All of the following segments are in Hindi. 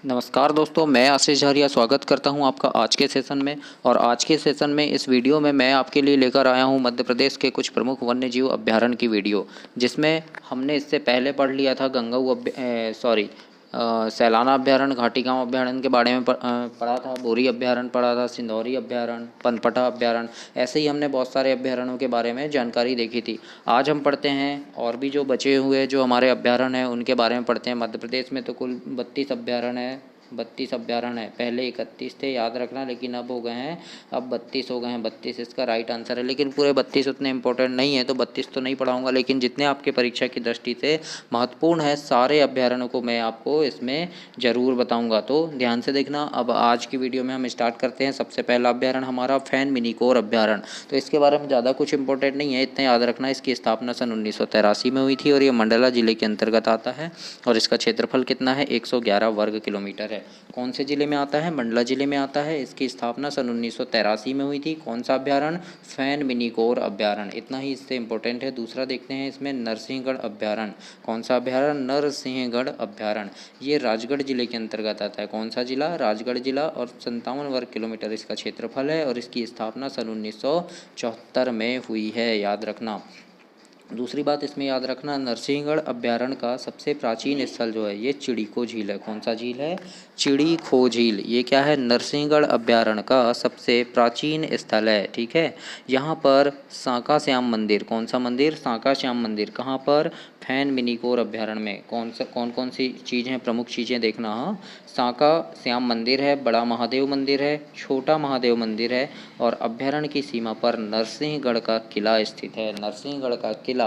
नमस्कार दोस्तों, मैं आशीष झारिया स्वागत करता हूं आपका आज के सेशन में। और आज के सेशन में इस वीडियो में मैं आपके लिए लेकर आया हूं मध्य प्रदेश के कुछ प्रमुख वन्यजीव अभ्यारण्य की वीडियो, जिसमें हमने इससे पहले पढ़ लिया था गंगऊ सैलाना अभ्यारण्य, घाटी गांव अभ्यारण्य के बारे में पढ़ा था, बोरी अभ्यारण्य पढ़ा था, सिंधौरी अभ्यारण्य, पनपटा अभ्यारण्य। ऐसे ही हमने बहुत सारे अभ्यारण्यों के बारे में जानकारी देखी थी। आज हम पढ़ते हैं और भी जो बचे हुए जो हमारे अभ्यारण्य हैं उनके बारे में पढ़ते हैं। मध्य प्रदेश में तो कुल 32 अभ्यारण्य हैं, 32 अभ्यारण्य है। पहले 31 थे, याद रखना, लेकिन अब हो गए हैं, अब 32 हो गए हैं। 32 इसका राइट आंसर है, लेकिन पूरे 32 उतने इंपॉर्टेंट नहीं है, तो 32 तो नहीं पढ़ाऊंगा, लेकिन जितने आपके परीक्षा की दृष्टि से महत्वपूर्ण है सारे अभ्यारण्यों को मैं आपको इसमें ज़रूर बताऊंगा, तो ध्यान से देखना। अब आज की वीडियो में हम स्टार्ट करते हैं। सबसे पहला अभ्यारण्य हमारा फैन मिनीकोर अभ्यारण्य। तो इसके बारे में ज़्यादा कुछ इंपॉर्टेंट नहीं है, इतना याद रखना। इसकी स्थापना सन 1983 में हुई थी और ये मंडला जिले के अंतर्गत आता है और इसका क्षेत्रफल कितना है, 111 वर्ग किलोमीटर है। कौन से जिले में आता है, मंडला जिले में आता है। इसकी स्थापना सन 1983 में हुई थी। कौन सा अभ्यारण्य, फैन मिनीकोर अभ्यारण्य। इतना ही इससे इंपॉर्टेंट है। दूसरा देखते हैं इसमें नरसिंहगढ़ अभ्यारण्य। कौन सा अभ्यारण्य, नरसिंहगढ़ अभ्यारण्य। ये राजगढ़ जिले के अंतर्गत आता है। कौन सा जिला, राजगढ़ जिला, और 57 वर्ग किलोमीटर इसका क्षेत्रफल है और इसकी स्थापना सन 1974 में हुई है, याद रखना। दूसरी बात इसमें याद रखना, नरसिंहगढ़ अभ्यारण्य का सबसे प्राचीन स्थल जो है ये चिड़ीको झील है। कौन सा झील है, चिड़ीको झील। ये क्या है, नरसिंहगढ़ अभ्यारण्य का सबसे प्राचीन स्थल है। ठीक है, यहाँ पर सांका श्याम मंदिर, कौन सा मंदिर, सांका श्याम मंदिर। कहाँ पर, फैन मिनीकोर अभ्यारण्य में। कौन कौन सी चीज़ हैं, प्रमुख चीज़ें देखना। हाँ, सांका श्याम मंदिर है, बड़ा महादेव मंदिर है, छोटा महादेव मंदिर है, और अभ्यारण्य की सीमा पर नरसिंहगढ़ का किला स्थित है। नरसिंहगढ़ का किला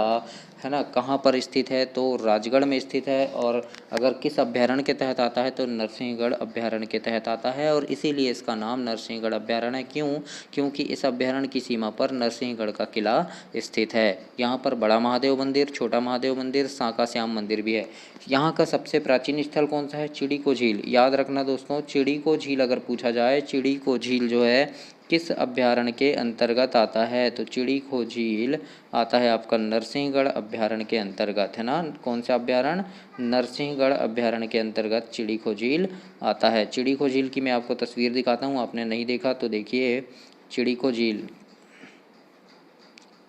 है ना, कहाँ पर स्थित है, तो राजगढ़ में स्थित है। और अगर किस अभ्यारण्य के तहत आता है, तो नरसिंहगढ़ अभ्यारण्य के तहत आता है, और इसीलिए इसका नाम नरसिंहगढ़ अभ्यारण्य है। क्यों, क्योंकि इस अभ्यारण्य की सीमा पर नरसिंहगढ़ का किला स्थित है। यहाँ पर बड़ा महादेव मंदिर, छोटा महादेव मंदिर, सांका श्याम मंदिर भी है। यहाँ का सबसे प्राचीन स्थल कौन सा है, चिड़ीको झील। याद रखना दोस्तों, चिड़ीको झील अगर पूछा जाए, चिड़ीको झील जो है किस अभ्यारण्य के अंतर्गत आता है, तो चिड़ीको झील आता है आपका नरसिंहगढ़ अभ्यारण्य के अंतर्गत, है ना। कौन सा अभ्यारण्य, नरसिंहगढ़ अभ्यारण्य के अंतर्गत चिड़ीको झील आता है। चिड़ीको झील की मैं आपको तस्वीर दिखाता हूँ, आपने नहीं देखा तो देखिए। चिड़ीको झील,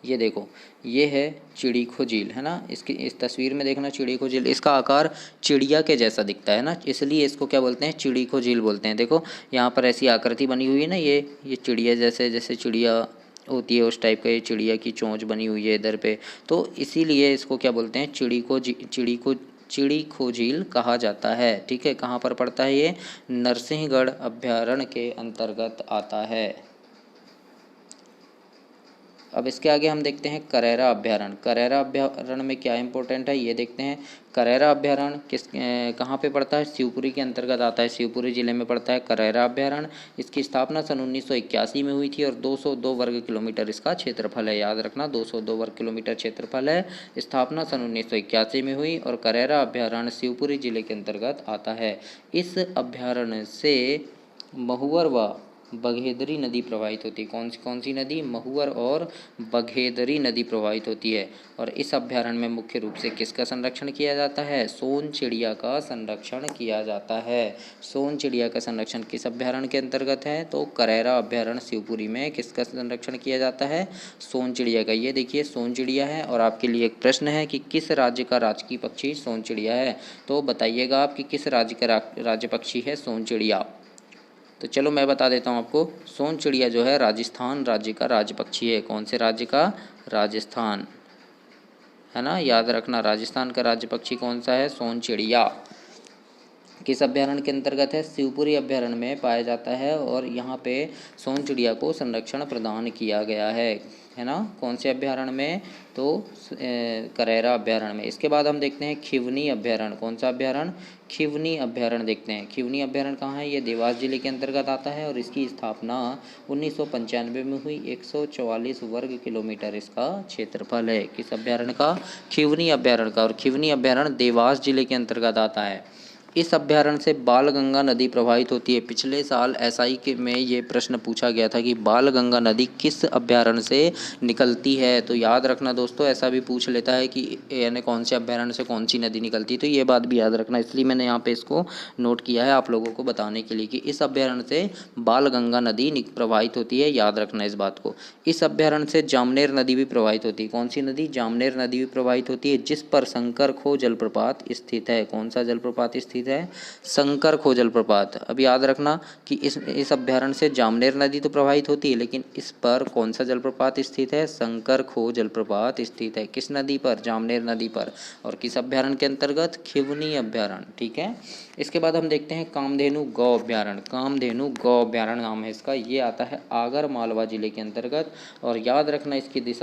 ये देखो, ये है चिड़ीको झील, है ना। इसकी इस तस्वीर में देखना, चिड़ीको झील, इसका आकार चिड़िया के जैसा दिखता है ना, इसलिए इसको क्या बोलते हैं, चिड़ीको झील बोलते हैं। देखो यहाँ पर ऐसी आकृति बनी हुई है ना, ये चिड़िया जैसे, जैसे चिड़िया होती है उस टाइप का ये चिड़िया की चोंच बनी हुई है इधर पे, तो इसीलिए इसको क्या बोलते हैं, चिड़ीको झील कहा जाता है। ठीक है, कहाँ पर पड़ता है ये, नरसिंहगढ़ अभ्यारण्य के अंतर्गत आता है। अब इसके आगे हम देखते हैं करेरा अभ्यारण्य। करेरा अभ्यारण्य में क्या इंपॉर्टेंट है ये देखते हैं। करेरा अभ्यारण्य कहाँ पे पड़ता है, शिवपुरी के अंतर्गत आता है। शिवपुरी जिले में पड़ता है करेरा अभ्यारण्य। इसकी स्थापना सन 1981 में हुई थी और 202 वर्ग किलोमीटर इसका क्षेत्रफल है। याद रखना, 202 वर्ग किलोमीटर क्षेत्रफल है। स्थापना सन 1981 में हुई और करेरा अभ्यारण्य शिवपुरी जिले के अंतर्गत आता है। इस अभ्यारण्य से महुवर व बघेदरी नदी प्रवाहित होती है। कौन सी नदी, महुवर और बघेदरी नदी प्रवाहित होती है। और इस अभ्यारण्य में मुख्य रूप से किसका संरक्षण किया जाता है, सोन चिड़िया का संरक्षण किया जाता है। सोन चिड़िया का संरक्षण किस अभ्यारण्य के अंतर्गत है, तो करेरा अभ्यारण्य शिवपुरी में किसका संरक्षण किया जाता है, सोन चिड़िया का। ये देखिए सोन चिड़िया है। और आपके लिए एक प्रश्न है कि किस राज्य का राजकीय पक्षी सोन चिड़िया है, तो बताइएगा आप कि किस राज्य का राज्य पक्षी है सोन चिड़िया। तो चलो मैं बता देता हूँ आपको, सोन चिड़िया जो है राजस्थान राज्य का राज्य पक्षी है। कौन से राज्य का, राजस्थान, है ना, याद रखना। राजस्थान का राज्य पक्षी कौन सा है, सोन चिड़िया। किस अभ्यारण्य के अंतर्गत है, शिवपुरी अभ्यारण्य में पाया जाता है और यहाँ पे सोन चिड़िया को संरक्षण प्रदान किया गया है ना। कौन से अभ्यारण्य में, तो करेरा अभ्यारण्य में। इसके बाद हम देखते हैं खिवनी अभ्यारण्य। कौन सा अभ्यारण्य, खिवनी अभ्यारण्य देखते हैं। खिवनी अभ्यारण्य कहाँ है, ये देवास जिले के अंतर्गत आता है और इसकी स्थापना 1995 में हुई। 144 वर्ग किलोमीटर इसका क्षेत्रफल है। किस अभ्यारण्य का, खिवनी अभ्यारण्य का। और खिवनी अभ्यारण्य देवास जिले के अंतर्गत आता है। इस अभ्यारण्य से बालगंगा नदी प्रवाहित होती है। पिछले साल एसआई के में ये प्रश्न पूछा गया था कि बालगंगा नदी किस अभ्यारण्य से निकलती है। तो याद रखना दोस्तों, ऐसा भी पूछ लेता है कि यानी कौन से अभ्यारण्य से कौन सी नदी निकलती है, तो ये बात भी याद रखना, इसलिए मैंने यहाँ पे इसको नोट किया है आप लोगों को बताने के लिए कि इस अभ्यारण्य से बालगंगा नदी प्रवाहित होती है। याद रखना इस बात को। इस अभ्यारण्य से जामनेर नदी भी प्रवाहित होती है। कौन सी नदी? जामनेर नदी भी प्रवाहित होती है, जिस पर शंकर खो जलप्रपात स्थित है। कौन सा जलप्रपात स्थित है? शंकर खो जलप्रपात। अब याद रखना कि इस अभ्यारण्य से जामनेर नदी तो प्रवाहित होती है, लेकिन इस पर कौन सा जलप्रपात स्थित है? शंकर खो जलप्रपात स्थित है। किस नदी पर? जामनेर नदी पर। और किस अभ्यारण्य के अंतर्गत? खिवनी अभ्यारण्य। ठीक है। इसके बाद हम देखते हैं कामधेनु गौ अभ्यारण्य। कामधेनु गौ अभ्यारण्य नाम है इसका। ये आता है आगर मालवा जिले के अंतर्गत। और याद रखना इसकी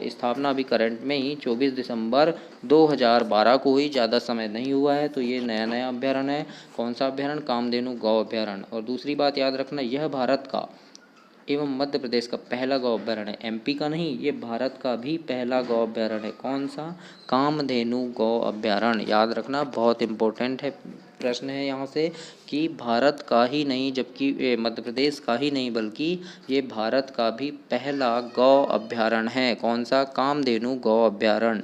स्थापना अभी करंट में ही 24 दिसंबर 2012 को हुई, ज़्यादा समय नहीं हुआ है। तो ये नया नया अभ्यारण्य है। कौन सा अभ्यारण्य? कामधेनु गौ अभ्यारण्य। और दूसरी बात याद रखना, यह भारत का एवं मध्य प्रदेश का पहला गौ अभ्यारण्य है। एमपी का नहीं, ये भारत का भी पहला गौ अभ्यारण्य है। कौन सा? कामधेनु गौ अभ्यारण्य। याद रखना, बहुत इंपॉर्टेंट है प्रश्न है यहाँ से कि भारत का ही नहीं, जबकि मध्य प्रदेश का ही नहीं, बल्कि ये भारत का भी पहला गौ अभ्यारण्य है। कौन सा? कामधेनु गौ अभ्यारण्य,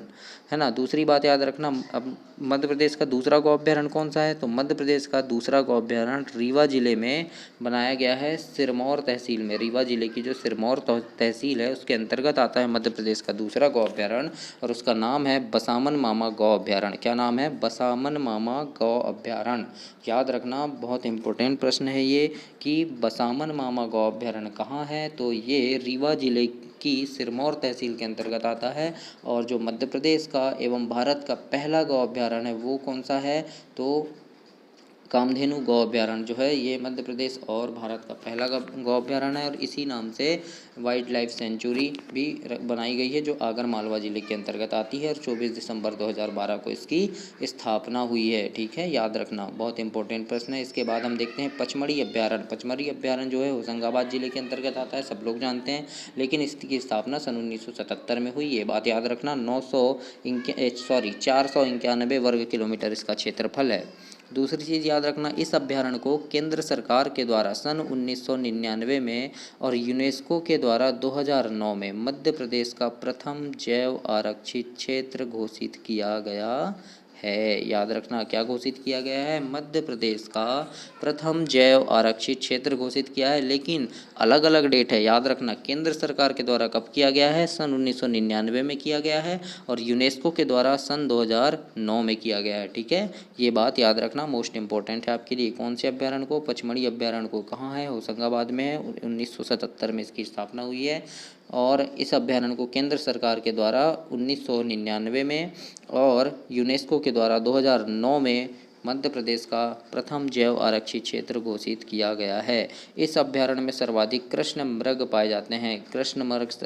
है ना। दूसरी बात याद रखना, अब मध्य प्रदेश का दूसरा गौ अभ्यारण्य कौन सा है? तो मध्य प्रदेश का दूसरा गौ अभ्यारण्य रीवा जिले में बनाया गया है, सिरमौर तहसील में। रीवा जिले की जो सिरमौर तहसील है उसके अंतर्गत आता है मध्य प्रदेश का दूसरा गौ अभ्यारण्य, और उसका नाम है बसामन मामा गौ अभ्यारण्य। क्या नाम है? बसामन मामा गौ अभ्यारण्य। याद रखना, बहुत इंपॉर्टेंट प्रश्न है ये कि बसामन मामा गौ अभ्यारण्य कहाँ है? तो ये रीवा जिले की सिरमौर तहसील के अंतर्गत आता है। और जो मध्य प्रदेश का एवं भारत का पहला गौ अभ्यारण्य है वो कौन सा है? तो कामधेनु गौ अभ्यारण्य जो है ये मध्य प्रदेश और भारत का पहला गौ अभ्यारण्य है। और इसी नाम से वाइल्ड लाइफ सेंचुरी भी बनाई गई है, जो आगर मालवा जिले के अंतर्गत आती है। और 24 दिसंबर 2012 को इसकी स्थापना हुई है। ठीक है, याद रखना, बहुत इंपॉर्टेंट प्रश्न है। इसके बाद हम देखते हैं पचमढ़ी अभ्यारण्य। पचमढ़ी अभ्यारण्य जो है होशंगाबाद जिले के अंतर्गत आता है, सब लोग जानते हैं, लेकिन इसकी स्थापना सन 1977 में हुई। ये बात याद रखना। 491 वर्ग किलोमीटर इसका क्षेत्रफल है। दूसरी चीज़ याद रखना, इस अभ्यारण्य को केंद्र सरकार के द्वारा सन 1999 में और यूनेस्को के द्वारा 2009 में मध्य प्रदेश का प्रथम जैव आरक्षित क्षेत्र घोषित किया गया है। याद रखना, क्या घोषित किया गया है? मध्य प्रदेश का प्रथम जैव आरक्षित क्षेत्र घोषित किया है, लेकिन अलग अलग डेट है। याद रखना, केंद्र सरकार के द्वारा कब किया गया है? सन 1999 में किया गया है, और यूनेस्को के द्वारा सन 2009 में किया गया है। ठीक है, ये बात याद रखना, मोस्ट इंपॉर्टेंट है आपके लिए। कौन से अभ्यारण्य को? पचमढ़ी अभ्यारण्य को। कहाँ है? होशंगाबाद में है। 1977 में इसकी स्थापना हुई है। और इस अभ्यारण्य को केंद्र सरकार के द्वारा 1999 में और यूनेस्को के द्वारा 2009 में मध्य प्रदेश का प्रथम जैव आरक्षित क्षेत्र घोषित किया गया है। इस अभ्यारण्य में सर्वाधिक कृष्ण मृग पाए जाते हैं।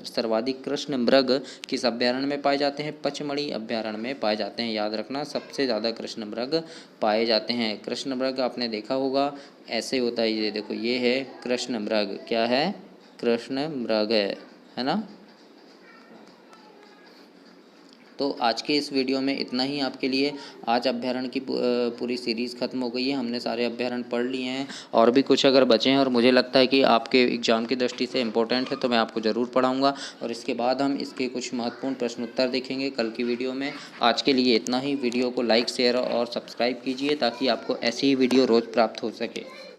सर्वाधिक कृष्ण मृग किस अभ्यारण्य में पाए जाते हैं? पचमढ़ी अभ्यारण्य में पाए जाते हैं। याद रखना, सबसे ज़्यादा कृष्ण मृग पाए जाते हैं। कृष्ण मृग आपने देखा होगा, ऐसे होता है, ये देखो, ये है कृष्ण मृग। क्या है? कृष्ण मृग है ना। तो आज के इस वीडियो में इतना ही आपके लिए। आज अभ्यारण्य की पूरी सीरीज़ ख़त्म हो गई है, हमने सारे अभ्यारण्य पढ़ लिए हैं। और भी कुछ अगर बचे हैं और मुझे लगता है कि आपके एग्ज़ाम की दृष्टि से इम्पोर्टेंट है, तो मैं आपको ज़रूर पढ़ाऊँगा। और इसके बाद हम इसके कुछ महत्वपूर्ण प्रश्न उत्तर देखेंगे कल की वीडियो में। आज के लिए इतना ही। वीडियो को लाइक, शेयर और सब्सक्राइब कीजिए ताकि आपको ऐसी ही वीडियो रोज़ प्राप्त हो सके।